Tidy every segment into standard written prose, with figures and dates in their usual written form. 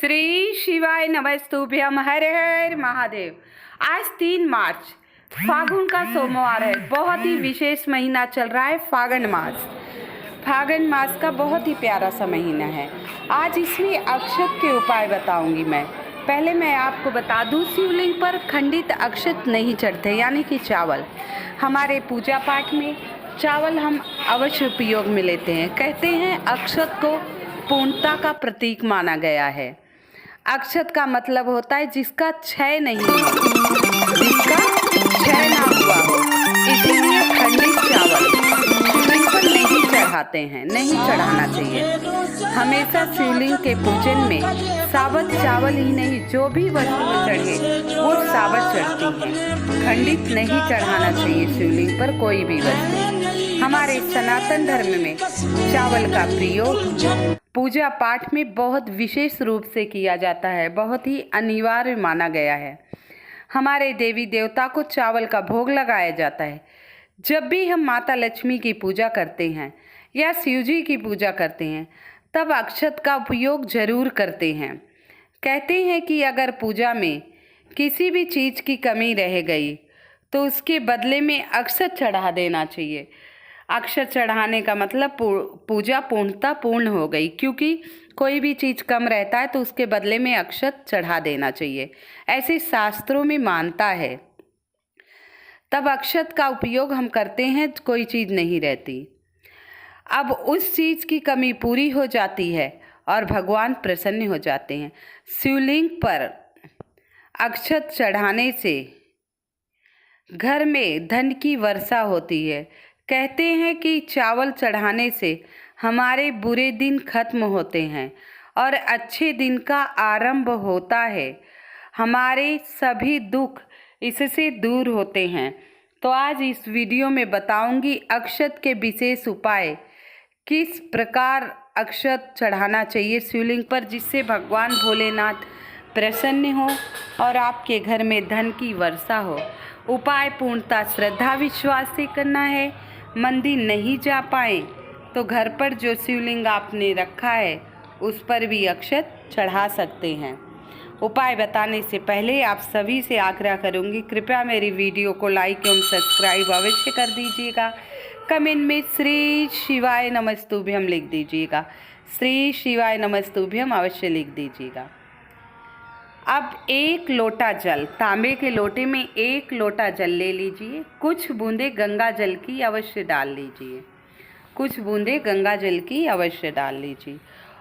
श्री शिवाय नमस्तुभ्यम। हर हर महादेव। आज 3 मार्च फागुन का सोमवार है। बहुत ही विशेष महीना चल रहा है फागुन मास। फागुन मास का बहुत ही प्यारा सा महीना है। आज इसमें अक्षत के उपाय बताऊंगी मैं। पहले मैं आपको बता दूं, शिवलिंग पर खंडित अक्षत नहीं चढ़ते, यानी कि चावल। हमारे पूजा पाठ में चावल हम अवश्य उपयोग में लेते हैं। कहते हैं अक्षत को पूर्णता का प्रतीक माना गया है। अक्षत का मतलब होता है जिसका क्षय नहीं हो, जिसका क्षय ना हुआ हो। इसीलिए खंडित चावल शिवलिंग पर नहीं चढ़ाते हैं, नहीं चढ़ाना चाहिए। हमेशा शिवलिंग के पूजन में साबुत चावल ही नहीं, जो भी वस्तु चढ़े वो साबुत चढ़ती है। खंडित नहीं चढ़ाना चाहिए शिवलिंग पर कोई भी वस्तु। हमारे सनातन धर्म में चावल का प्रयोग पूजा पाठ में बहुत विशेष रूप से किया जाता है, बहुत ही अनिवार्य माना गया है। हमारे देवी देवता को चावल का भोग लगाया जाता है। जब भी हम माता लक्ष्मी की पूजा करते हैं या शिव जी की पूजा करते हैं, तब अक्षत का उपयोग जरूर करते हैं। कहते हैं कि अगर पूजा में किसी भी चीज़ की कमी रह गई तो उसके बदले में अक्षत चढ़ा देना चाहिए। अक्षत चढ़ाने का मतलब पूजा पूर्णता पूर्ण हो गई, क्योंकि कोई भी चीज़ कम रहता है तो उसके बदले में अक्षत चढ़ा देना चाहिए, ऐसे शास्त्रों में मानता है। तब अक्षत का उपयोग हम करते हैं, कोई चीज़ नहीं रहती। अब उस चीज़ की कमी पूरी हो जाती है और भगवान प्रसन्न हो जाते हैं। शिवलिंग पर अक्षत चढ़ाने से घर में धन की वर्षा होती है। कहते हैं कि चावल चढ़ाने से हमारे बुरे दिन खत्म होते हैं और अच्छे दिन का आरंभ होता है। हमारे सभी दुख इससे दूर होते हैं। तो आज इस वीडियो में बताऊंगी अक्षत के विशेष उपाय, किस प्रकार अक्षत चढ़ाना चाहिए शिवलिंग पर, जिससे भगवान भोलेनाथ प्रसन्न हो और आपके घर में धन की वर्षा हो। उपाय पूर्णतः श्रद्धा विश्वास से करना है। मंदिर नहीं जा पाए तो घर पर जो शिवलिंग आपने रखा है उस पर भी अक्षत चढ़ा सकते हैं। उपाय बताने से पहले आप सभी से आग्रह करूंगी, कृपया मेरी वीडियो को लाइक एवं सब्सक्राइब अवश्य कर दीजिएगा। कमेंट में श्री शिवाय नमस्तुभ्यम लिख दीजिएगा। श्री शिवाय नमस्तुभ्यम अवश्य लिख दीजिएगा। अब 1 लोटा जल, तांबे के लोटे में 1 लोटा जल ले लीजिए। कुछ बूंदे गंगा जल की अवश्य डाल लीजिए, कुछ बूंदे गंगा जल की अवश्य डाल लीजिए।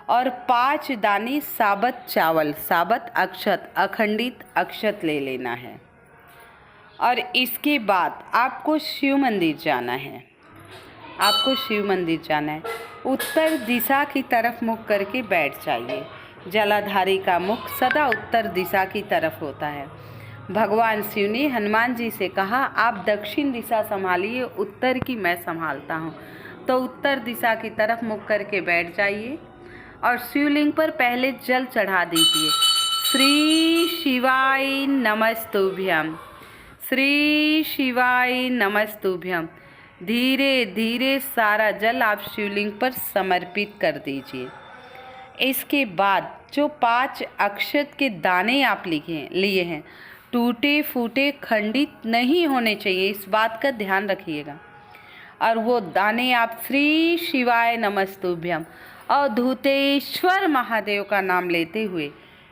और 5 दाने साबुत चावल, साबुत अक्षत, अखंडित अक्षत ले लेना है। और इसके बाद आपको शिव मंदिर जाना है। आपको शिव मंदिर जाना है। उत्तर दिशा की तरफ मुख करके बैठ जाइए। जलाधारी का मुख सदा उत्तर दिशा की तरफ होता है। भगवान शिव ने हनुमान जी से कहा, आप दक्षिण दिशा संभालिए, उत्तर की मैं संभालता हूँ। तो उत्तर दिशा की तरफ मुख करके बैठ जाइए और शिवलिंग पर पहले जल चढ़ा दीजिए। श्री शिवाय नमस्तुभ्यम, श्री शिवाय नमस्तुभ्यम। धीरे धीरे सारा जल आप शिवलिंग पर समर्पित कर दीजिए। इसके बाद जो 5 अक्षत के दाने आप लिए हैं, टूटे फूटे खंडित नहीं होने चाहिए, इस बात का ध्यान रखिएगा। और वो दाने आप श्री शिवाय नमस्तुभ्यम और धूतेश्वर महादेव का नाम लेते हुए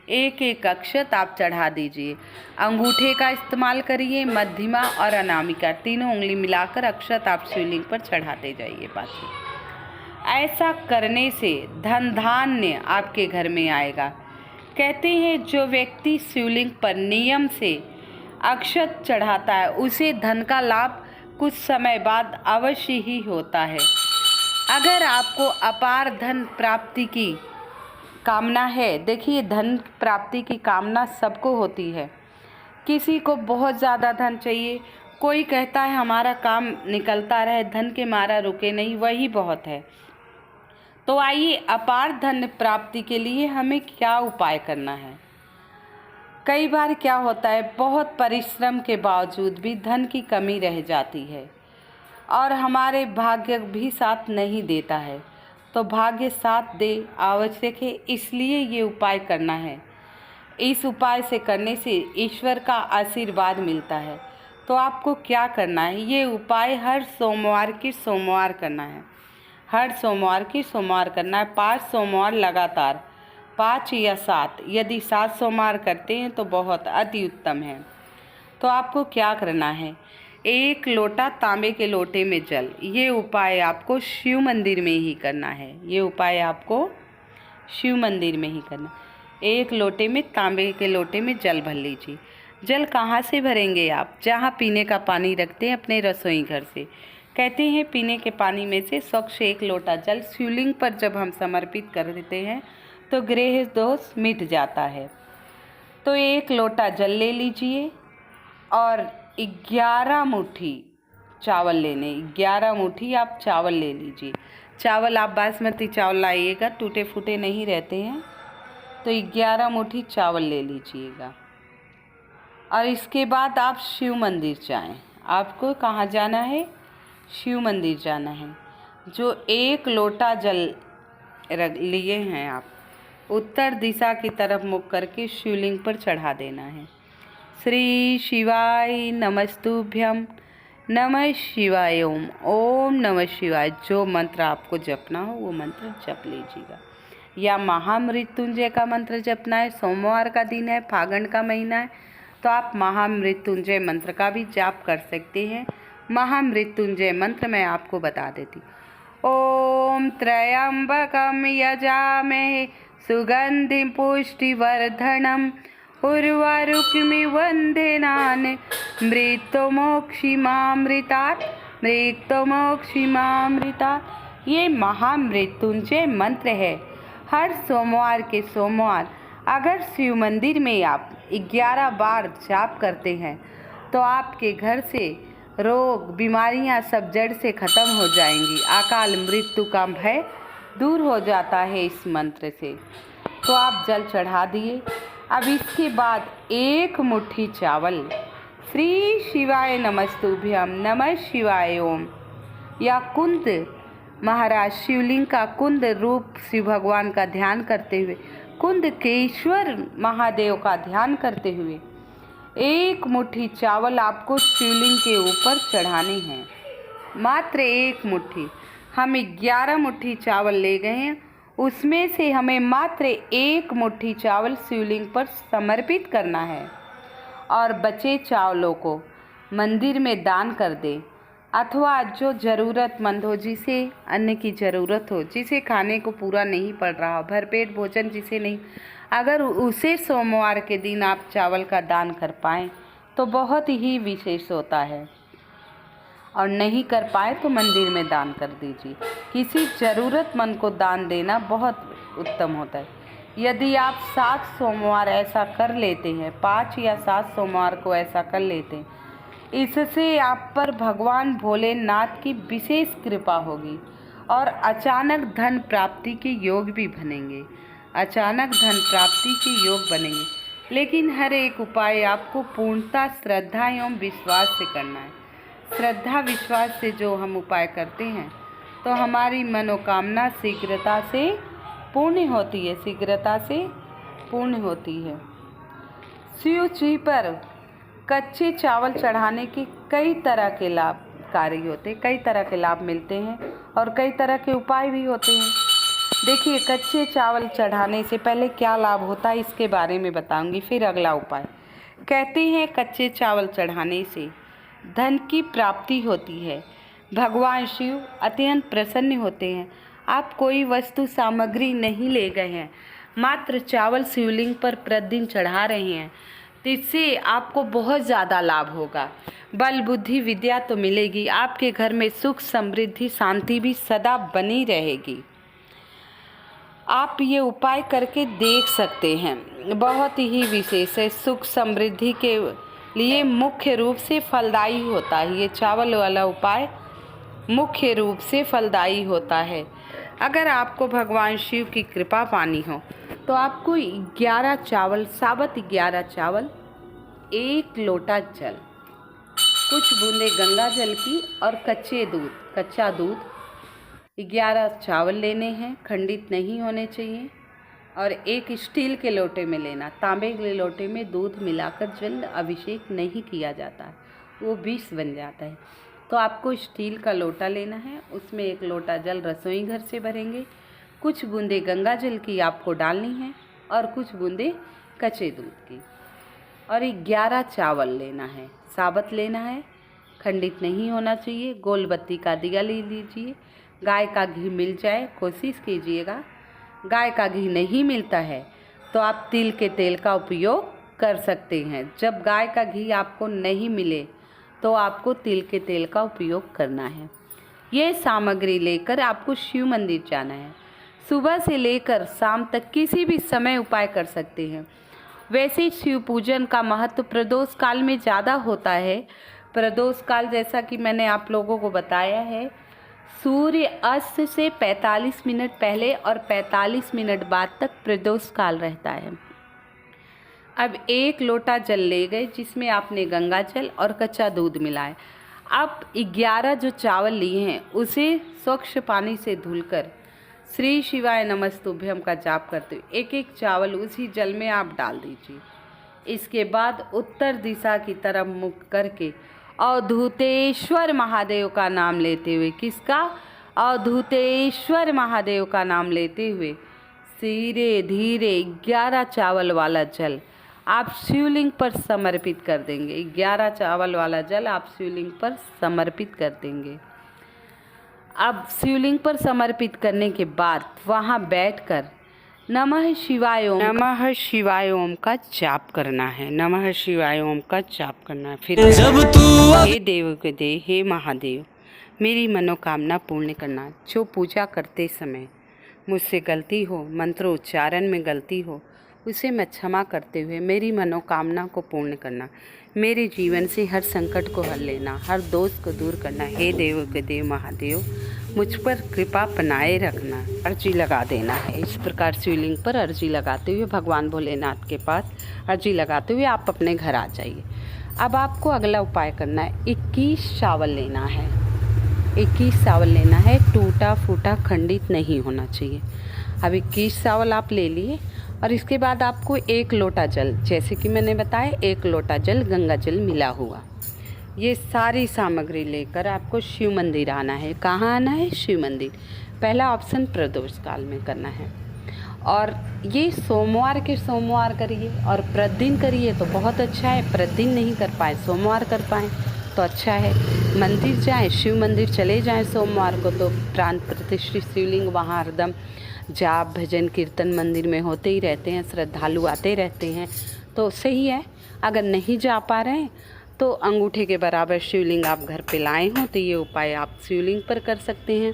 1-1 अक्षत आप चढ़ा दीजिए। अंगूठे का इस्तेमाल करिए, मध्यमा और अनामिका तीनों उंगली मिलाकर अक्षत आप शिवलिंग पर चढ़ाते जाइए। पाछे ऐसा करने से धन धान्य आपके घर में आएगा। कहते हैं जो व्यक्ति शिवलिंग पर नियम से अक्षत चढ़ाता है उसे धन का लाभ कुछ समय बाद अवश्य ही होता है। अगर आपको अपार धन प्राप्ति की कामना है, देखिए धन प्राप्ति की कामना सबको होती है। किसी को बहुत ज़्यादा धन चाहिए, कोई कहता है हमारा काम निकलता रहे, धन के मारा रुके नहीं, वही बहुत है। तो आइए, अपार धन प्राप्ति के लिए हमें क्या उपाय करना है। कई बार क्या होता है, बहुत परिश्रम के बावजूद भी धन की कमी रह जाती है और हमारे भाग्य भी साथ नहीं देता है। तो भाग्य साथ दे आवश्यक है, इसलिए ये उपाय करना है। इस उपाय से करने से ईश्वर का आशीर्वाद मिलता है। तो आपको क्या करना है, ये उपाय हर सोमवार की सोमवार करना है। हर सोमवार की सोमवार करना है, 5 सोमवार लगातार, 5 या 7। यदि 7 सोमवार करते हैं तो बहुत अति उत्तम है। तो आपको क्या करना है, 1 लोटा तांबे के लोटे में जल। ये उपाय आपको शिव मंदिर में ही करना है। ये उपाय आपको शिव मंदिर में ही करना। 1 लोटे में, तांबे के लोटे में जल भर लीजिए। जल कहाँ से भरेंगे आप, जहाँ पीने का पानी रखते हैं अपने रसोई घर से। कहते हैं पीने के पानी में से स्वच्छ 1 लोटा जल शिवलिंग पर जब हम समर्पित कर देते हैं तो ग्रह दोष मिट जाता है। तो 1 लोटा जल ले लीजिए और 11 मुट्ठी चावल लेने। 11 मुट्ठी आप चावल ले लीजिए। चावल आप बासमती चावल लाइएगा, टूटे फूटे नहीं रहते हैं। तो 11 मुट्ठी चावल ले लीजिएगा और इसके बाद आप शिव मंदिर जाएं। आपको कहाँ जाना है, शिव मंदिर जाना है। जो 1 लोटा जल लिए हैं आप, उत्तर दिशा की तरफ मुख करके शिवलिंग पर चढ़ा देना है। श्री शिवाय नमस्तुभ्यम, नमः शिवाय ओम, ओम नमः शिवाय। जो मंत्र आपको जपना हो वो मंत्र जप लीजिएगा, या महामृत्युंजय का मंत्र जपना है। सोमवार का दिन है, फागुन का महीना है, तो आप महामृत्युंजय मंत्र का भी जाप कर सकते हैं। महामृत्युंजय मंत्र मैं आपको बता देती। ओम त्र्यंबकम यजामहे सुगंधिं पुष्टिवर्धनम उर्वारुकमिव वंदेनान् मृत्युमोक्षिमामृतात्, मृत्युमोक्षिमामृतात्। ये महामृत्युंजय मंत्र है। हर सोमवार के सोमवार अगर शिव मंदिर में आप 11 बार जाप करते हैं तो आपके घर से रोग बीमारियां सब जड़ से ख़त्म हो जाएंगी। अकाल मृत्यु का भय दूर हो जाता है इस मंत्र से। तो आप जल चढ़ा दिए। अब इसके बाद 1 मुट्ठी चावल, श्री शिवाय नमस्तुभ्यम, नमः शिवाय ओम, या कुंद महाराज शिवलिंग का कुंद रूप शिव भगवान का ध्यान करते हुए, कुंद केश्वर महादेव का ध्यान करते हुए 1 मुट्ठी चावल आपको शिवलिंग के ऊपर चढ़ाने हैं। मात्र 1 मुट्ठी। हम 11 मुट्ठी चावल ले गए हैं, उसमें से हमें मात्र 1 मुट्ठी चावल शिवलिंग पर समर्पित करना है और बचे चावलों को मंदिर में दान कर दे, अथवा जो ज़रूरतमंद हो, जिसे अन्न की ज़रूरत हो, जिसे खाने को पूरा नहीं पड़ रहा, भरपेट भोजन जिसे नहीं, अगर उसे सोमवार के दिन आप चावल का दान कर पाएँ तो बहुत ही विशेष होता है। और नहीं कर पाए तो मंदिर में दान कर दीजिए। किसी ज़रूरतमंद को दान देना बहुत उत्तम होता है। यदि आप 7 सोमवार ऐसा कर लेते हैं, 5 या 7 सोमवार को ऐसा कर लेते हैं, इससे आप पर भगवान भोलेनाथ की विशेष कृपा होगी और अचानक धन प्राप्ति के योग भी बनेंगे। अचानक धन प्राप्ति के योग बनेंगे। लेकिन हर एक उपाय आपको पूर्णतः श्रद्धा एवं विश्वास से करना है। श्रद्धा विश्वास से जो हम उपाय करते हैं तो हमारी मनोकामना शीघ्रता से पूर्ण होती है, शीघ्रता से पूर्ण होती है। शिव जी पर कच्चे चावल चढ़ाने के कई तरह के लाभकारी होते हैं, कई तरह के लाभ मिलते हैं और कई तरह के उपाय भी होते हैं। देखिए, कच्चे चावल चढ़ाने से पहले क्या लाभ होता है इसके बारे में बताऊंगी, फिर अगला उपाय। कहते हैं कच्चे चावल चढ़ाने से धन की प्राप्ति होती है, भगवान शिव अत्यंत प्रसन्न होते हैं। आप कोई वस्तु सामग्री नहीं ले गए हैं, मात्र चावल शिवलिंग पर प्रतिदिन चढ़ा रहे हैं, तो इससे आपको बहुत ज़्यादा लाभ होगा। बल बुद्धि विद्या तो मिलेगी, आपके घर में सुख समृद्धि शांति भी सदा बनी रहेगी। आप ये उपाय करके देख सकते हैं, बहुत ही विशेष है। सुख समृद्धि के लिए मुख्य रूप से फलदायी होता है। ये चावल वाला उपाय मुख्य रूप से फलदायी होता है। अगर आपको भगवान शिव की कृपा पानी हो तो आपको 11 चावल, साबुत 11 चावल, 1 लोटा जल, कुछ बूंदे गंगा जल की और कच्चा दूध 11 चावल लेने हैं, खंडित नहीं होने चाहिए। और एक स्टील के लोटे में लेना, तांबे के लोटे में दूध मिलाकर जल अभिषेक नहीं किया जाता, वो विष बन जाता है। तो आपको स्टील का लोटा लेना है, उसमें 1 लोटा जल रसोई घर से भरेंगे, कुछ बूंदे गंगा जल की आपको डालनी है और कुछ बूंदे कच्चे दूध की। और 11 चावल लेना है, साबुत लेना है, खंडित नहीं होना चाहिए। गोल बत्ती का दिया ले लीजिए। गाय का घी मिल जाए कोशिश कीजिएगा, गाय का घी नहीं मिलता है तो आप तिल के तेल का उपयोग कर सकते हैं। जब गाय का घी आपको नहीं मिले तो आपको तिल के तेल का उपयोग करना है। ये सामग्री लेकर आपको शिव मंदिर जाना है। सुबह से लेकर शाम तक किसी भी समय उपाय कर सकते हैं। वैसे शिव पूजन का महत्व प्रदोष काल में ज़्यादा होता है। प्रदोष काल जैसा कि मैंने आप लोगों को बताया है, सूर्य अस्त से 45 मिनट पहले और 45 मिनट बाद तक प्रदोष काल रहता है। अब 1 लोटा जल ले गए जिसमें आपने गंगा जल और कच्चा दूध मिलाए। अब 11 जो चावल लिए हैं उसे स्वच्छ पानी से धुलकर श्री शिवाय नमस्तुभ्यम का जाप करते हुए 1-1 चावल उसी जल में आप डाल दीजिए। इसके बाद उत्तर दिशा की तरफ मुख करके अवधूतेश्वर महादेव का नाम लेते हुए, किसका? अवधूतेश्वर महादेव का नाम लेते हुए धीरे धीरे 11 चावल वाला जल आप शिवलिंग पर समर्पित कर देंगे। 11 चावल वाला जल आप शिवलिंग पर समर्पित कर देंगे। अब शिवलिंग पर समर्पित करने के बाद वहाँ बैठकर नमः शिवाय ओम का जाप करना है। नमः शिवाय ओम का जाप करना है। फिर हे देव के देव, हे महादेव, मेरी मनोकामना पूर्ण करना। जो पूजा करते समय मुझसे गलती हो, मंत्रोच्चारण में गलती हो, उसे मैं क्षमा करते हुए मेरी मनोकामना को पूर्ण करना। मेरे जीवन से हर संकट को हल लेना, हर दोष को दूर करना। हे देव के देव महादेव, मुझ पर कृपा बनाए रखना। अर्जी लगा देना है। इस प्रकार शिवलिंग पर अर्जी लगाते हुए भगवान भोलेनाथ के पास अर्जी लगाते हुए आप अपने घर आ जाइए। अब आपको अगला उपाय करना है। 21 चावल लेना है। 21 चावल लेना है, टूटा फूटा खंडित नहीं होना चाहिए। अब 21 चावल आप ले लिए और इसके बाद आपको 1 लोटा जल, जैसे कि मैंने बताया 1 लोटा जल गंगा जल मिला हुआ, ये सारी सामग्री लेकर आपको शिव मंदिर आना है। कहाँ आना है? शिव मंदिर। पहला ऑप्शन प्रदोष काल में करना है और ये सोमवार के सोमवार करिए और प्रतिदिन करिए तो बहुत अच्छा है। प्रतिदिन नहीं कर पाए, सोमवार कर पाएँ तो अच्छा है। मंदिर जाएं, शिव मंदिर चले जाएं सोमवार को, तो प्राण प्रतिष्ठित शिवलिंग वहाँ हरदम जाप भजन कीर्तन मंदिर में होते ही रहते हैं, श्रद्धालु आते रहते हैं, तो सही है। अगर नहीं जा पा रहे हैं तो अंगूठे के बराबर शिवलिंग आप घर पे लाए हों तो ये उपाय आप शिवलिंग पर कर सकते हैं।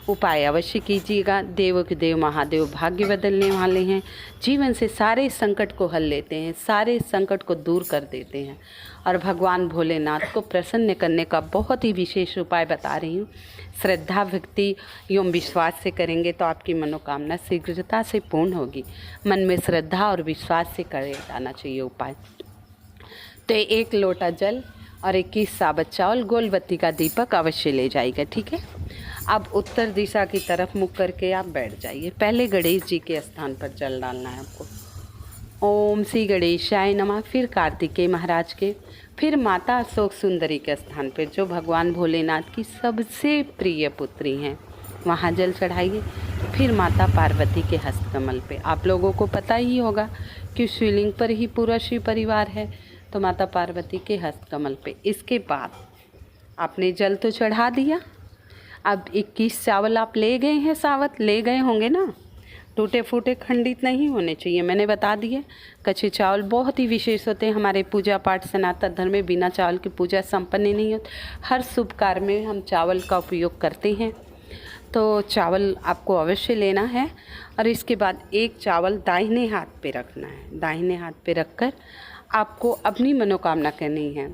उपाय अवश्य कीजिएगा। देवों के देव महादेव भाग्य बदलने वाले हैं, जीवन से सारे संकट को हल लेते हैं, सारे संकट को दूर कर देते हैं। और भगवान भोलेनाथ को प्रसन्न करने का बहुत ही विशेष उपाय बता रही हूँ। श्रद्धा भक्ति एवं विश्वास से करेंगे तो आपकी मनोकामना शीघ्रता से पूर्ण होगी। मन में श्रद्धा और विश्वास से करे जाना चाहिए उपाय। तो 1 लोटा जल और 21 साबुत चावल, गोल बत्ती का दीपक अवश्य ले जाइएगा, ठीक है। अब उत्तर दिशा की तरफ मुख करके आप बैठ जाइए। पहले गणेश जी के स्थान पर जल डालना है आपको। ओम श्री गणेशाय नमः। फिर कार्तिकेय महाराज के, फिर माता अशोक सुंदरी के स्थान पर, जो भगवान भोलेनाथ की सबसे प्रिय पुत्री हैं, वहाँ जल चढ़ाइए। फिर माता पार्वती के हस्तकमल पे, आप लोगों को पता ही होगा कि शिवलिंग पर ही पूरा शिव परिवार है, तो माता पार्वती के हस्तकमल पे। इसके बाद आपने जल तो चढ़ा दिया। अब 21 चावल आप ले गए हैं, सावत ले गए होंगे ना, टूटे फूटे खंडित नहीं होने चाहिए, मैंने बता दिए। कच्चे चावल बहुत ही विशेष होते हैं हमारे पूजा पाठ सनातन धर्म में। बिना चावल की पूजा संपन्न नहीं होती। हर शुभ कार्य में हम चावल का उपयोग करते हैं, तो चावल आपको अवश्य लेना है। और इसके बाद 1 चावल दाहिने हाथ पे रखना है। दाहिने हाथ पे रखकर आपको अपनी मनोकामना कहनी है।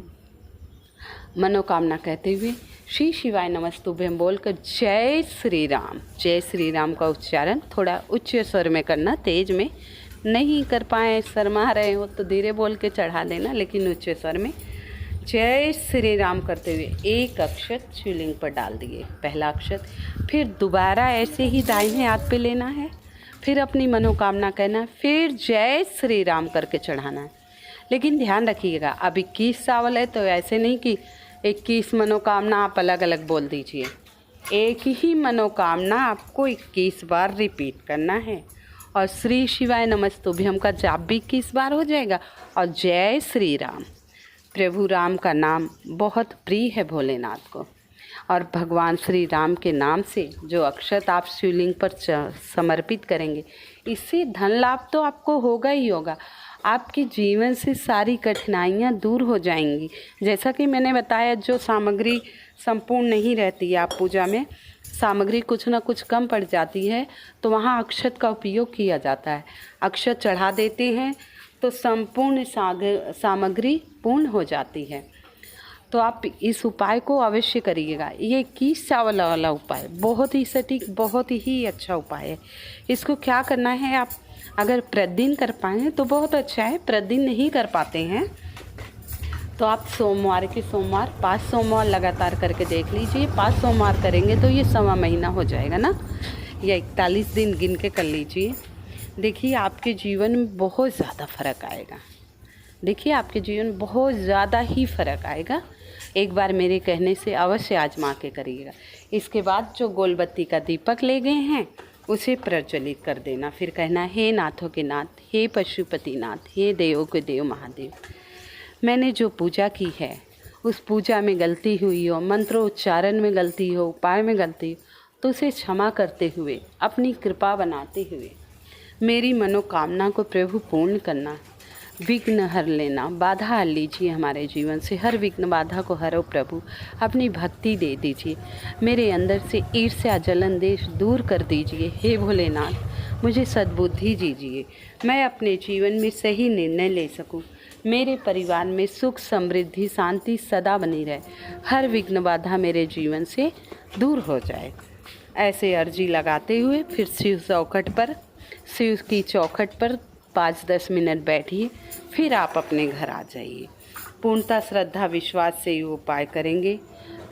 मनोकामना कहते हुए श्री शिवाय नमस्तुभ्यम बोलकर जय श्री राम का उच्चारण थोड़ा उच्च स्वर में करना, तेज में नहीं कर पाए, शर्मा रहे हो तो धीरे बोल के चढ़ा देना, लेकिन उच्च स्वर में जय श्री राम करते हुए एक अक्षत शिवलिंग पर डाल दिए, पहला अक्षत। फिर दोबारा ऐसे ही दाहिने हाथ पे लेना है, फिर अपनी मनोकामना कहना है, फिर जय श्री राम करके चढ़ाना है। लेकिन ध्यान रखिएगा, अब 21 चावल है तो ऐसे नहीं कि 21 मनोकामना आप अलग अलग बोल दीजिए। एक ही मनोकामना आपको 21 बार रिपीट करना है। और श्री शिवाय नमस्तुभ्यम का जाप भी 21 बार हो जाएगा। और जय श्री राम, प्रभु राम का नाम बहुत प्रिय है भोलेनाथ को। और भगवान श्री राम के नाम से जो अक्षत आप शिवलिंग पर समर्पित करेंगे, इससे धन लाभ तो आपको होगा ही होगा। आपके जीवन से सारी कठिनाइयाँ दूर हो जाएंगी। जैसा कि मैंने बताया, जो सामग्री संपूर्ण नहीं रहती है, आप पूजा में सामग्री कुछ ना कुछ कम पड़ जाती है, तो वहाँ अक्षत का उपयोग किया जाता है। अक्षत चढ़ा देते हैं तो संपूर्ण सामग्री पूर्ण हो जाती है। तो आप इस उपाय को अवश्य करिएगा। ये 21 चावल वाला उपाय बहुत ही सटीक, बहुत ही अच्छा उपाय है। इसको क्या करना है, आप अगर प्रतिदिन कर पाएँ तो बहुत अच्छा है। प्रतिदिन नहीं कर पाते हैं तो आप सोमवार के सोमवार 5 सोमवार लगातार करके देख लीजिए। 5 सोमवार करेंगे तो ये 1.25 महीना हो जाएगा ना, या 41 दिन गिन के कर लीजिए। देखिए आपके जीवन में बहुत ज़्यादा फ़र्क आएगा। देखिए आपके जीवन में बहुत ज़्यादा ही फ़र्क आएगा। एक बार मेरे कहने से अवश्य आजमा के करिएगा। इसके बाद जो गोलबत्ती का दीपक ले गए हैं उसे प्रज्वलित कर देना। फिर कहना, हे नाथों के नाथ, हे पशुपति नाथ, हे देवों के देव महादेव, मैंने जो पूजा की है उस पूजा में गलती हुई हो, मंत्रोच्चारण में गलती हो, उपाय में गलती हो, तो उसे क्षमा करते हुए, अपनी कृपा बनाते हुए मेरी मनोकामना को प्रभु पूर्ण करना, विघ्न हर लेना, बाधा हर लीजिए हमारे जीवन से। हर विघ्न बाधा को हरो प्रभु, अपनी भक्ति दे दीजिए। मेरे अंदर से ईर्ष्या जलन देश दूर कर दीजिए। हे भोलेनाथ, मुझे सद्बुद्धि दीजिए, मैं अपने जीवन में सही निर्णय ले सकूं। मेरे परिवार में सुख समृद्धि शांति सदा बनी रहे। हर विघ्न बाधा मेरे जीवन से दूर हो जाए। ऐसे अर्जी लगाते हुए फिर शिव की चौखट पर 5-10 मिनट बैठिए, फिर आप अपने घर आ जाइए। पूर्णतः श्रद्धा विश्वास से ये उपाय करेंगे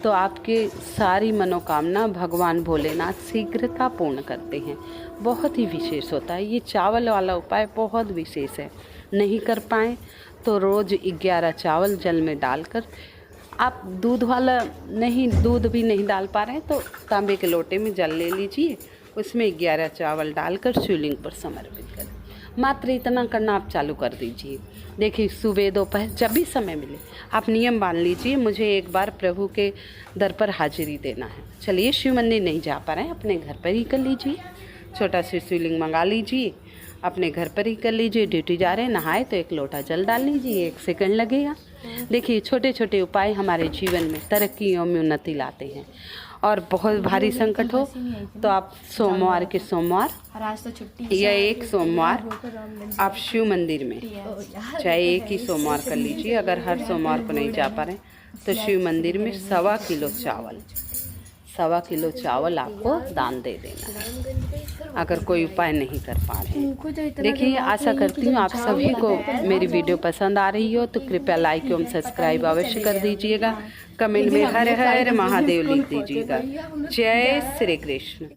तो आपके सारी मनोकामना भगवान भोलेनाथ शीघ्रता पूर्ण करते हैं। बहुत ही विशेष होता है ये चावल वाला उपाय, बहुत विशेष है। नहीं कर पाएँ तो रोज़ 11 चावल जल में डालकर, आप दूध भी नहीं डाल पा रहे हैं तो तांबे के लोटे में जल ले लीजिए, उसमें 11 चावल डालकर शिवलिंग पर समर्पित करें। मात्र इतना करना आप चालू कर दीजिए। देखिए सुबह दोपहर जब भी समय मिले आप नियम बांध लीजिए, मुझे एक बार प्रभु के दर पर हाजिरी देना है। चलिए शिव मंदिर नहीं जा पा रहे हैं, अपने घर पर ही कर लीजिए। छोटा सा शिवलिंग मंगा लीजिए, अपने घर पर ही कर लीजिए। ड्यूटी जा रहे हैं, नहाए तो 1 लोटा जल डाल लीजिए, 1 सेकंड लगेगा। देखिए छोटे छोटे उपाय हमारे जीवन में तरक्कियों में उन्नति लाते हैं। और बहुत भारी संकट हो तो आप सोमवार के सोमवार या 1 सोमवार आप शिव मंदिर में चाहे 1 ही सोमवार कर लीजिए। अगर हर सोमवार को नहीं जा पा रहे तो शिव मंदिर में 1.25 किलो चावल आपको दान दे देना है, अगर कोई उपाय नहीं कर पा रहे हैं। देखिए आशा करती हूँ आप सभी को मेरी वीडियो पसंद आ रही हो तो कृपया लाइक एवं सब्सक्राइब अवश्य कर दीजिएगा। कमेंट में हर हर महादेव लिख दीजिएगा। जय श्री कृष्ण।